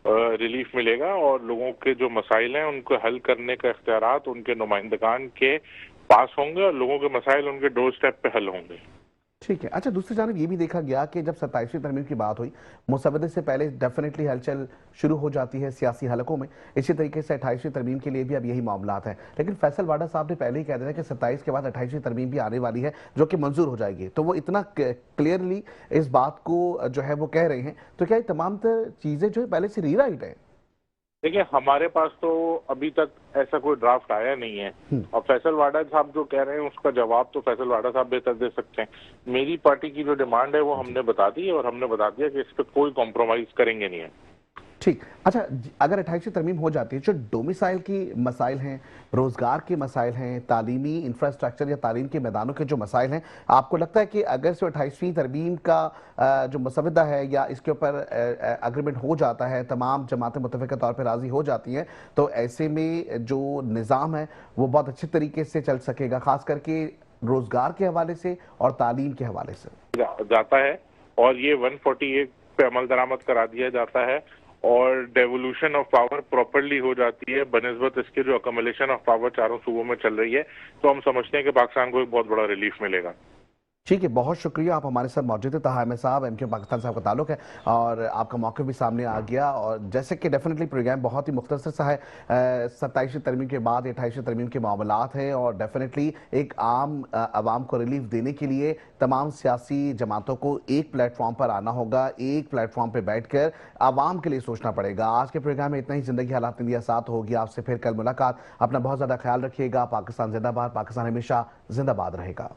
रिलीफ मिलेगा, और लोगों के जो मसाइल हैं उनको हल करने का इख्तियारात उनके नुमाइंदगान के पास होंगे, और लोगों के मसाइल उनके डोर स्टेप पे हल होंगे। ठीक है। अच्छा, दूसरी जानब ये भी देखा गया कि जब 27वीं तरमीम की बात हुई, मुसवदे से पहले डेफिनेटली हलचल शुरू हो जाती है सियासी हलकों में, इसी तरीके से 28वीं तरमीम के लिए भी अब यही मामलात हैं। लेकिन फैसल वाडा साहब ने पहले ही कह दिया कि 27 के बाद 28वीं तरमीम भी आने वाली है जो कि मंजूर हो जाएगी, तो वो इतना क्लियरली इस बात को जो है वो कह रहे हैं, तो क्या ये तमाम चीजें जो है पहले से रीराइट है? देखिए, हमारे पास तो अभी तक ऐसा कोई ड्राफ्ट आया नहीं है, और फैसल वाडा साहब जो कह रहे हैं उसका जवाब तो फैसल वाडा साहब बेहतर दे सकते हैं। मेरी पार्टी की जो डिमांड है वो हमने बता दी, और हमने बता दिया कि इस पर कोई कॉम्प्रोमाइज करेंगे नहीं है। ठीक। अच्छा, अगर 28वीं तरमीम हो जाती है, जो डोमिसाइल की मसाइल हैं, रोजगार के मसाइल हैं, तालीमी इंफ्रास्ट्रक्चर या तालीम के मैदानों के जो मसाइल हैं, आपको लगता है कि अगर से 28वीं तरमीम का जो मसवदा है या इसके ऊपर अग्रीमेंट हो जाता है, तमाम जमातें मुतफ़िक़ा तौर पर राजी हो जाती हैं, तो ऐसे में जो निज़ाम है वो बहुत अच्छे तरीके से चल सकेगा, खास करके रोजगार के हवाले से और तालीम के हवाले से जाता है, और ये 148 पे अमल दरामद करा दिया जाता है, और डेवोल्यूशन ऑफ पावर प्रॉपरली हो जाती है बनिस्बत इसके जो अकोमोलेशन ऑफ पावर चारों सूबों में चल रही है, तो हम समझते हैं कि पाकिस्तान को एक बहुत बड़ा रिलीफ मिलेगा। ठीक है, बहुत शुक्रिया, आप हमारे साथ मौजूद थे। ताहा अहमद साहब, एमक्यू पाकिस्तान साहब का ताल्लुक है और आपका मौक़िफ़ भी सामने आ गया। और जैसे कि डेफिनेटली प्रोग्राम बहुत ही मुख्तसर सा है, 27वीं तरमीम के बाद 28वीं तरमीम के मामलात हैं और डेफिनेटली एक आम आवाम को रिलीफ देने के लिए तमाम सियासी जमातों को एक प्लेटफॉर्म पर आना होगा, एक प्लेटफॉर्म पर बैठ कर आवाम के लिए सोचना पड़ेगा। आज के प्रोग्राम में इतना ही। ज़िंदगी हालात इंडिया साथ होगी, आपसे फिर कल मुलाकात। अपना बहुत ज़्यादा ख्याल रखिएगा। पाकिस्तान जिंदाबाद, पाकिस्तान हमेशा जिंदाबाद रहेगा।